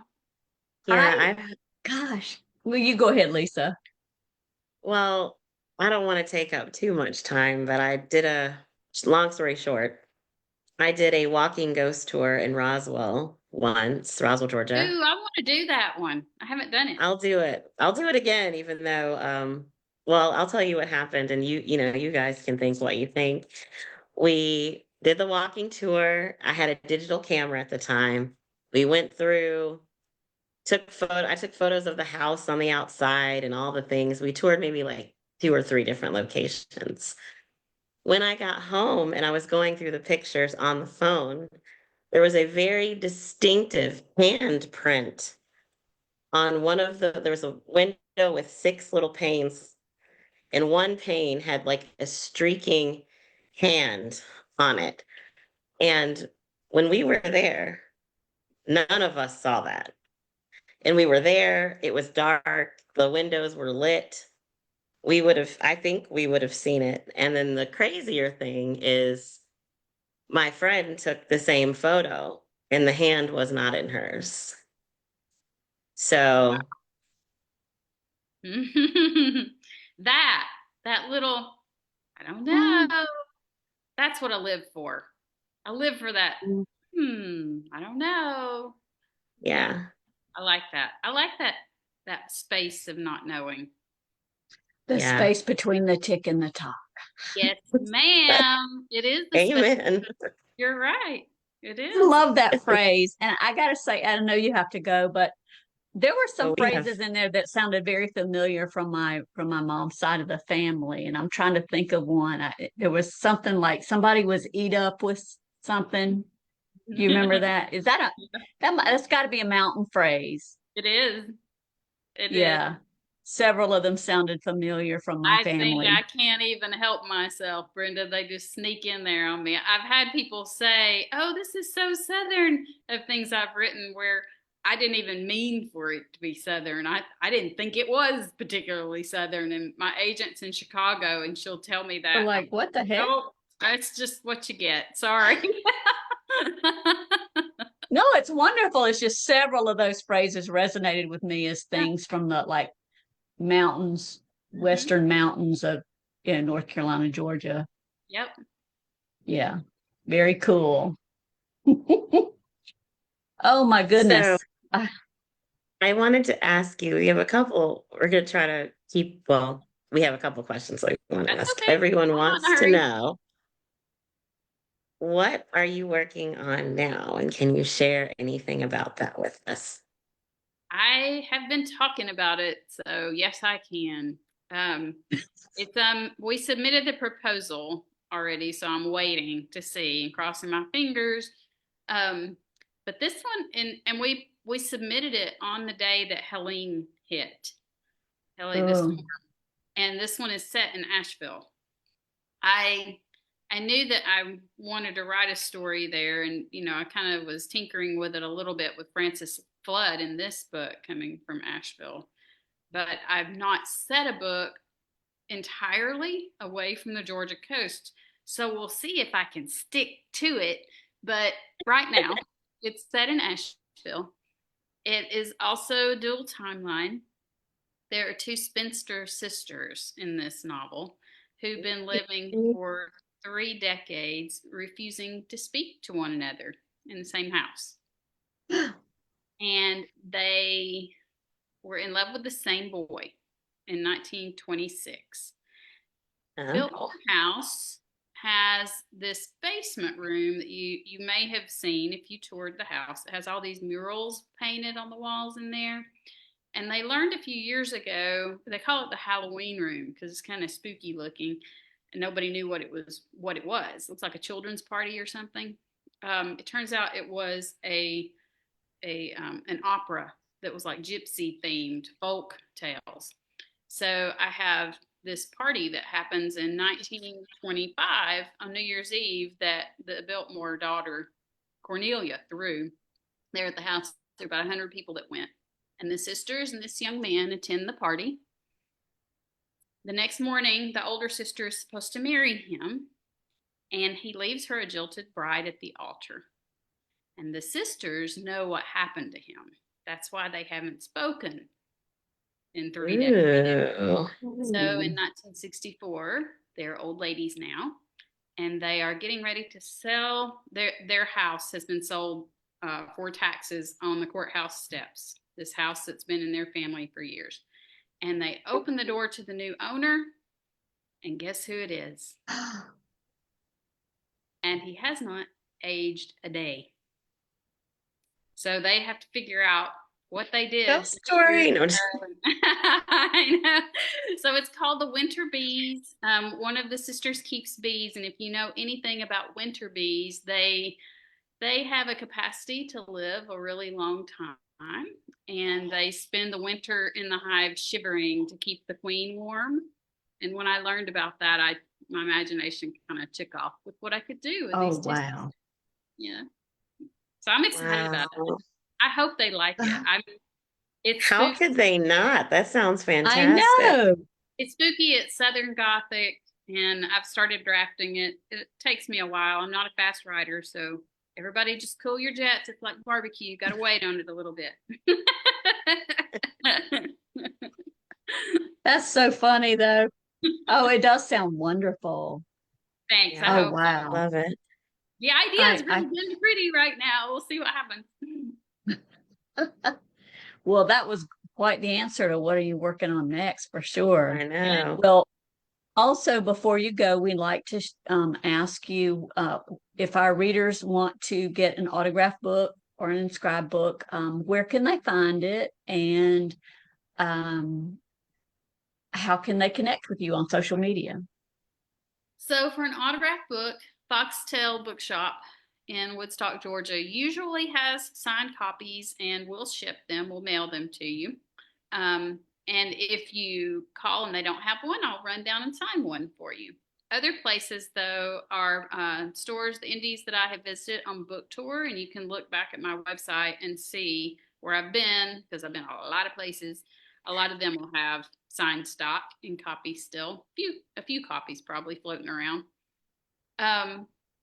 Yeah, gosh. Well, you go ahead, Lisa. Well, I don't want to take up too much time, but I did long story short, I did a walking ghost tour in Roswell, Georgia. Ooh, I want to do that one. I haven't done it. I'll do it. I'll do it again, even though, well, I'll tell you what happened, and you guys can think what you think. We did the walking tour. I had a digital camera at the time. We went through, I took photos of the house on the outside and all the things. We toured maybe like 2 or 3 different locations. When I got home and I was going through the pictures on the phone, there was a very distinctive handprint on there was a window with 6 little panes, and one pane had like a streaking hand on it. And when we were there, none of us saw that. And we were there, it was dark, the windows were lit. I think we would have seen it. And then the crazier thing is my friend took the same photo and the hand was not in hers. So that that little, I don't know. That's what I live for. I live for that. I don't know. yeah. I like that. I like that space of not knowing. The Yeah. space between the tick and the top. Yes, ma'am. It is the space. Amen. You're right. It I is. love that phrase. And I got to say, I know you have to go, but there were some Well, we have phrases in there that sounded very familiar from my mom's side of the family, and I'm trying to think of one. There was something like somebody was eat up with something. Do you remember that? Is that that's got to be a mountain phrase? It is. It is. Yeah, several of them sounded familiar from my I think family. I can't even help myself, Brenda. They just sneak in there on me. I've had people say, "Oh, this is so Southern," of things I've written where I didn't even mean for it to be Southern. I didn't think it was particularly Southern. And my agent's in Chicago, and she'll tell me We're that. like, what the heck? Oh, that's just what you get. Sorry. No, it's wonderful. It's just several of those phrases resonated with me as things from the like mountains, western mountains of North Carolina, Georgia. Yep. Yeah, very cool. Oh my so goodness. I wanted to ask you, we have a couple, we're gonna try to keep, well, we have a couple questions I want to That's ask. okay. Everyone Come on, wants to hurry. know, what are you working on now? And can you share anything about that with us? I have been talking about it, so yes, I can. It's we submitted the proposal already, so I'm waiting to see, crossing my fingers. But this one, and we submitted it on the day that Helene hit. Helene, this, Oh, and this one is set in Asheville. I I knew that I wanted to write a story there, and I kind of was tinkering with it a little bit with Francis Flood in this book coming from Asheville. But I've not set a book entirely away from the Georgia coast. So we'll see if I can stick to it. But right now, it's set in Asheville. It is also a dual timeline. There are two spinster sisters in this novel who've been living for 3 decades, refusing to speak to one another in the same house. And they were in love with the same boy in 1926. Built house has this basement room that you may have seen if you toured the house. It has all these murals painted on the walls in there. And they learned a few years ago, they call it the Halloween room because it's kind of spooky looking, and nobody knew what it was. Looks like a children's party or something. It turns out it was an opera that was like gypsy themed folk tales. So I have this party that happens in 1925 on New Year's Eve that the Biltmore daughter Cornelia threw there at the house. There were about 100 people that went. And the sisters and this young man attend the party. The next morning, the older sister is supposed to marry him, and he leaves her a jilted bride at the altar. And the sisters know what happened to him. That's why they haven't spoken in 3 decades. So in 1964, they're old ladies now, and they are getting ready to sell. Their house has been sold for taxes on the courthouse steps. This house that's been in their family for years. And they open the door to the new owner, and guess who it is? And he has not aged a day. So they have to figure out what they did. Ghost story. No, I know. So it's called The Winter Bees. One of the sisters keeps bees, and if you know anything about winter bees, they have a capacity to live a really long time, and they spend the winter in the hive shivering to keep the queen warm. And when I learned about that, my imagination kind of took off with what I could do with these two. wow. Yeah. So I'm excited about it. I hope they like it. How could they not? That sounds fantastic. I know. It's spooky. It's Southern Gothic, and I've started drafting it. It takes me a while. I'm not a fast writer, so everybody just cool your jets. It's like barbecue. You got to wait on it a little bit. That's so funny though. Oh, it does sound wonderful. Thanks. I Yeah, Oh, hope so. wow. love it. The idea is really good and pretty right now. We'll see what happens. Well, that was quite the answer to what are you working on next for sure. I know. Well, also, before you go, we'd like to ask you if our readers want to get an autograph book or an inscribed book, where can they find it? And how can they connect with you on social media? So for an autograph book, Foxtail Bookshop in Woodstock, Georgia usually has signed copies and we'll ship them. We'll mail them to you. And if you call and they don't have one, I'll run down and sign one for you. Other places, though, are stores, the indies that I have visited on book tour, and you can look back at my website and see where I've been, because I've been a lot of places. A lot of them will have signed stock in copies still. A few copies probably floating around.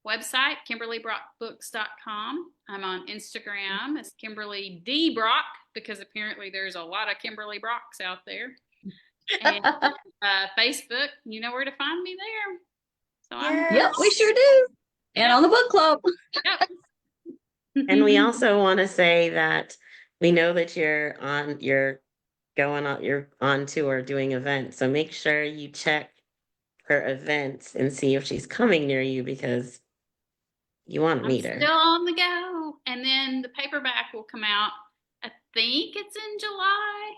Website, KimberlyBrockBooks.com. I'm on Instagram as Kimberly D. Brock, because apparently there's a lot of Kimberly Brocks out there. And Facebook, you know where to find me there. So Yep, we sure do. And on the book club. Yep. And we also want to say that we know that you're on tour doing events. So make sure you check her events and see if she's coming near you, because you want to meet her. Still on the go. And then the paperback will come out, I think it's in July.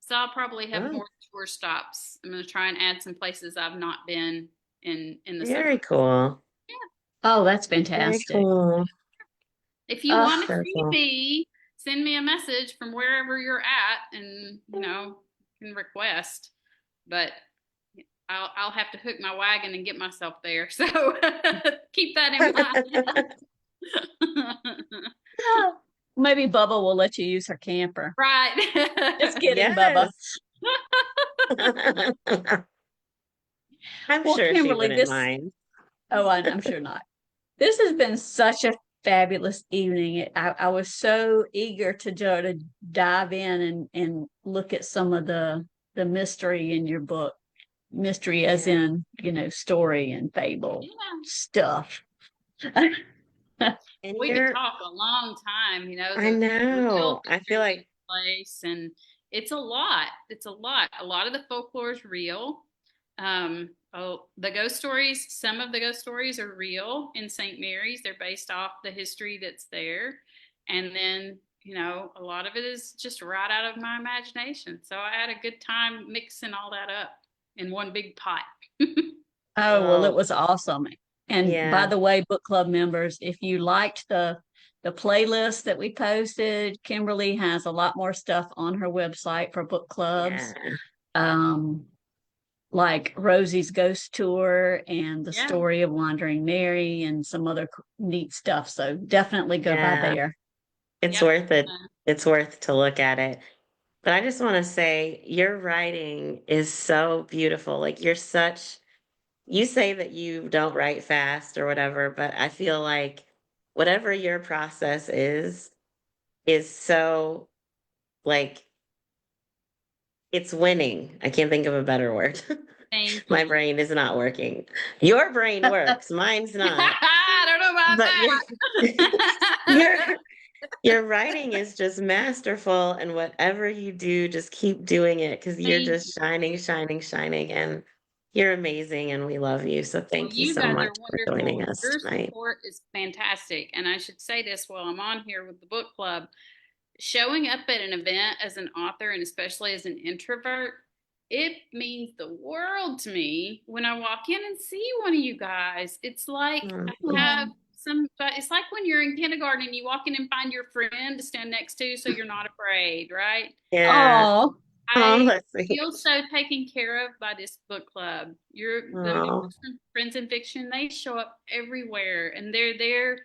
So I'll probably have more tour stops. I'm going to try and add some places I've not been in the Very summer. cool. Yeah. Oh, that's fantastic. Very cool. If you want to see cool. me, send me a message from wherever you're at, and you can request. But I'll have to hook my wagon and get myself there. So keep that in mind. Maybe Bubba will let you use her camper. Right. Just kidding, Yes. Bubba. I'm sure Kimberly, she wouldn't mind. Oh, I'm sure not. This has been such a fabulous evening. I was so eager to dive in and look at some of the mystery in your book. Mystery as in, story and fable stuff. And we could talk a long time, I know. I feel like place, and it's a lot. A lot of the folklore is real. The ghost stories, some of the ghost stories are real in St. Mary's. They're based off the history that's there. And then, a lot of it is just right out of my imagination. So I had a good time mixing all that up in one big pot. Well, it was awesome. And by the way, book club members, if you liked the playlist that we posted, Kimberly has a lot more stuff on her website for book clubs. Like Rosie's Ghost Tour and the story of Wandering Mary and some other neat stuff. So definitely go by there. It's worth it. It's worth to look at it. But I just want to say your writing is so beautiful. Like you say that you don't write fast or whatever, but I feel like whatever your process is so like it's winning. I can't think of a better word. My brain is not working. Your brain works. Mine's not. I don't know about that. Your writing is just masterful, and whatever you do, just keep doing it, because you're just shining, and you're amazing, and we love you. So thank you so much for joining us tonight. Your support is fantastic. And I should say this while I'm on here with the book club. Showing up at an event as an author, and especially as an introvert, it means the world to me when I walk in and see one of you guys. It's like it's like when you're in kindergarten and you walk in and find your friend to stand next to so you're not afraid, right? Yeah. I feel so taken care of by this book club. The members from Friends in Fiction, they show up everywhere, and they're there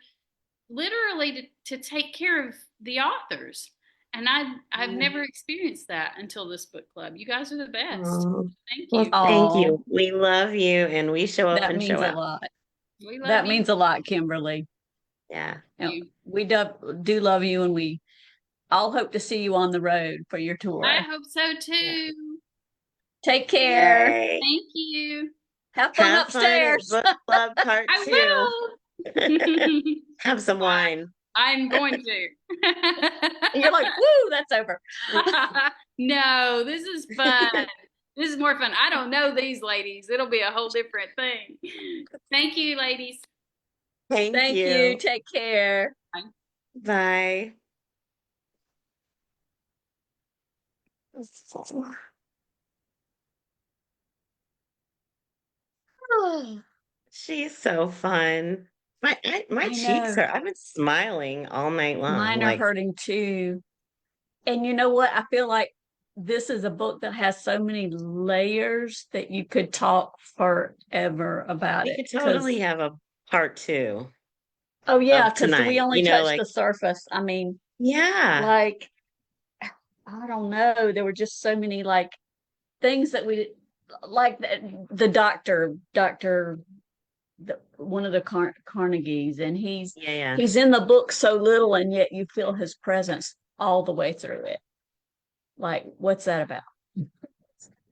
literally to take care of the authors. And I've never experienced that until this book club. You guys are the best. Thank you. Thank you. We love you, and we show up and show out. That means a lot, Kimberly. Yeah. And we do love you, and we all hope to see you on the road for your I tour. hope so too. Take care. Yay. Thank you. Have fun Have fun at upstairs. book club part two. I will. Have some wine. I'm going to. You're like, woo, that's over. No, this is fun. This is more fun. I don't know these ladies. It'll be a whole different thing. Thank you, ladies. Thank Thank you. you. Take care. Bye. Oh, she's so fun. My I cheeks know. are, I've been smiling all night long. Mine are Like, hurting too. And you know what? I feel like this is a book that has so many layers that you could talk forever about we it. could Because, totally have a part two oh, yeah, of because we tonight. only You know, touched like, the surface. I mean, yeah. like, I don't know. There were just so many like things that we like the doctor, one of the Carnegies, and Yeah, yeah. he's in the book so little, and yet you feel his presence all the way through it. Like, what's that about?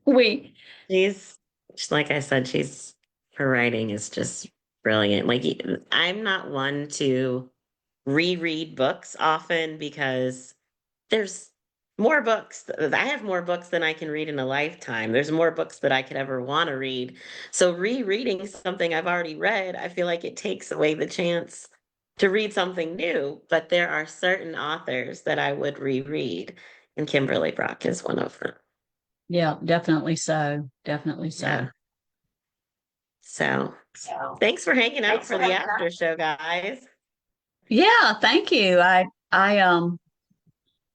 We, She's, like I said, her writing is just brilliant. Like, I'm not one to reread books often because there's more books. I have more books than I can read in a lifetime. There's more books that I could ever want to read. So rereading something I've already read, I feel like it takes away the chance to read something new. But there are certain authors that I would reread, and Kimberly Brock is one of them. yeah, definitely so. Definitely Yeah. so. So thanks for hanging out for the after show, guys. Yeah, thank you. I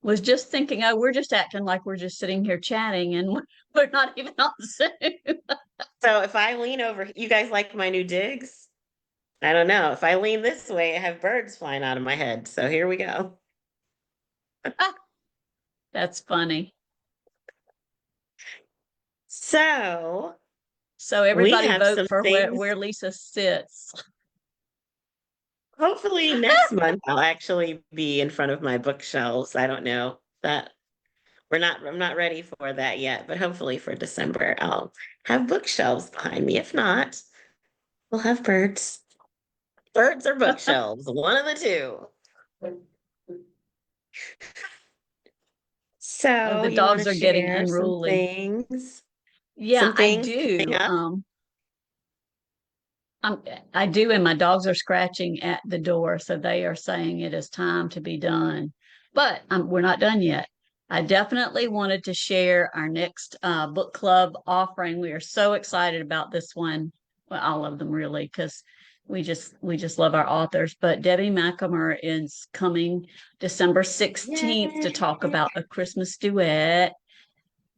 was just thinking, oh, we're just acting like we're just sitting here chatting, and we're not even on Zoom. So if I lean over, you guys like my new digs? I don't know. If I lean this way, I have birds flying out of my head. So here we go. That's funny. So So we everybody have vote some for things. where Lisa sits. Hopefully next month I'll actually be in front of my bookshelves. I don't know that I'm not ready for that yet, but hopefully for December I'll have bookshelves behind me. If not, we'll have birds. Birds or bookshelves, one of the two. Oh, So the you want dogs to are getting share some unruly. things? Yeah, Some I things coming do. up? I do, and my dogs are scratching at the door, so they are saying it is time to be done. But we're not done yet. I definitely wanted to share our next book club offering. We are so excited about this one. Well, all of them really, because we just love our authors. But Debbie McAmmer is coming December 16th to talk Yay. about A Christmas Duet.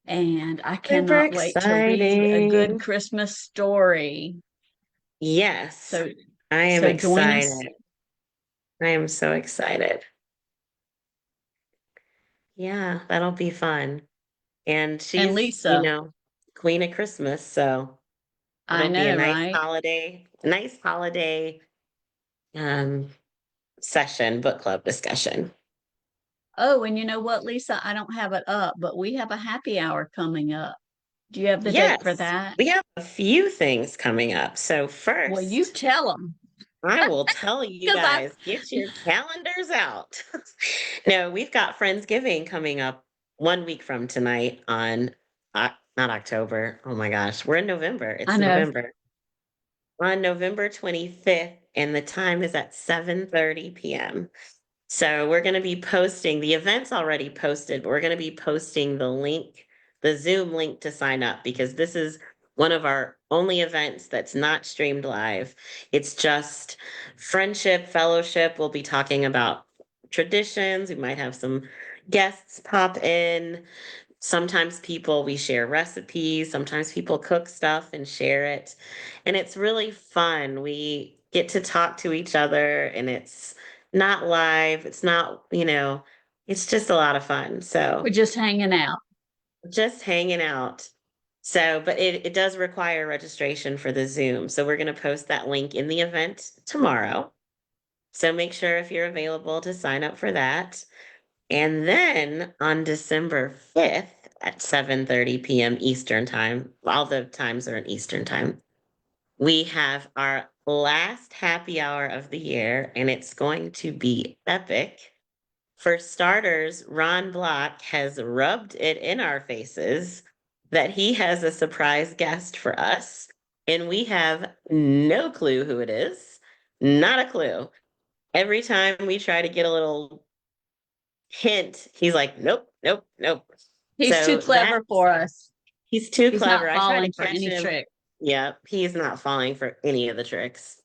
And I Super cannot wait to read a good exciting. Christmas story. Yes, So I am so join us. excited. I am so excited. Yeah, that'll be fun. And And she's, Lisa, Queen of Christmas, so I it'll be know, right? a nice holiday um session, book club discussion. Oh, and you know what, Lisa? I don't have it up, but we have a happy hour coming up. Do you have the date for Yes, that? we have a few things coming up. So Well, you first, tell them I will tell you because I guys, get your calendars out. No, we've got Friendsgiving coming up 1 week from tonight on not October. Oh my gosh, we're in November. I It's know. November. On November 25th, and the time is at 7:30 p.m. So we're going to be posting, the event's already posted, but we're going to be posting the link, the Zoom link to sign up because this is one of our only events that's not streamed live. It's just friendship, fellowship. We'll be talking about traditions. We might have some guests pop in. Sometimes we share recipes. Sometimes people cook stuff and share it. And it's really fun. We get to talk to each other and it's not live. It's not, it's just a lot of fun. We're So just hanging out. just hanging out. So, but it does require registration for the Zoom. So we're going to post that link in the event tomorrow. So make sure if you're available to sign up for that. And then on December 5th at 7:30 p.m. Eastern time, all the times are in Eastern time, we have our last happy hour of the year, and it's going to be epic. For starters, Ron Block has rubbed it in our faces that he has a surprise guest for us, and we have no clue who it is. Not a clue. Every time we try to get a little hint, he's like, nope, nope, nope. He's too So that clever for us. he's too He's clever. not I tried to falling for catch any him. trick. Yeah, he's not falling for any of the tricks.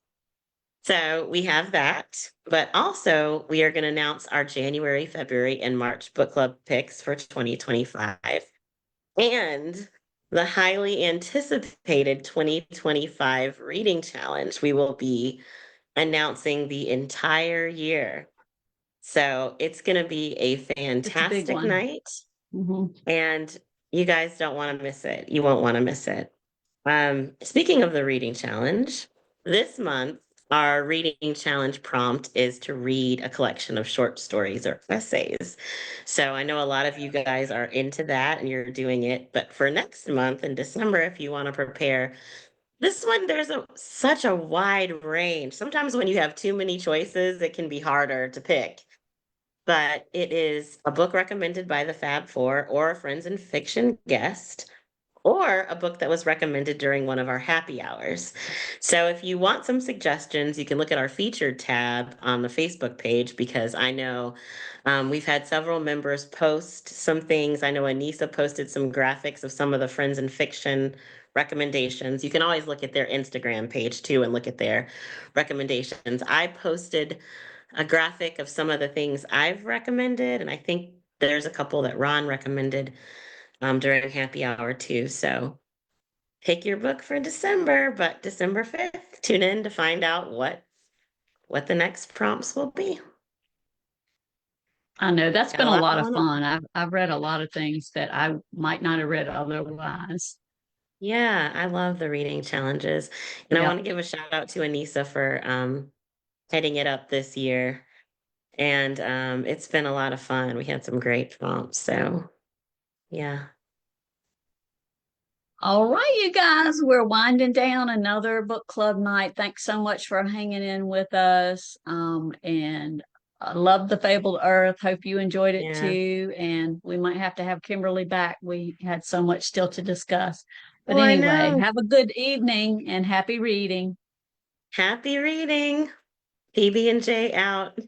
So we have that, but also we are going to announce our January, February, and March book club picks for 2025 and the highly anticipated 2025 reading challenge. We will be announcing the entire year. So it's going to be a It's a big fantastic one. night, Hmm. and you guys don't want to miss it. You won't want to miss it. Speaking of the reading challenge, this month, our reading challenge prompt is to read a collection of short stories or essays. So I know a lot of you guys are into that and you're doing it, but for next month in December, if you want to prepare, this one, there's such a wide range. Sometimes when you have too many choices, it can be harder to pick. But it is a book recommended by the Fab Four or a Friends in Fiction guest, or a book that was recommended during one of our happy hours. So if you want some suggestions, you can look at our featured tab on the Facebook page, because I know we've had several members post some things. I know Anissa posted some graphics of some of the Friends in Fiction recommendations. You can always look at their Instagram page too and look at their recommendations. I posted a graphic of some of the things I've recommended, and I think there's a couple that Ron recommended during happy hour too. So pick your book for December, but December 5th, tune in to find out what the next prompts will be. I know that's Got been a a lot lot of going on. fun. I've read a lot of things that I might not have read otherwise. Yeah, I love the reading challenges. And I Yeah. want to give a shout out to Anissa for heading it up this year. And it's been a lot of fun. We had some great prompts. So yeah. All right, you guys, we're winding down another book club night. Thanks so much for hanging in with us. And I love the Fabled Earth. Hope you enjoyed it Yeah. too. And we might have to have Kimberly back. We had so much still to discuss. But Oh, I anyway, know. have a good evening and happy reading. Happy reading. PB and J out.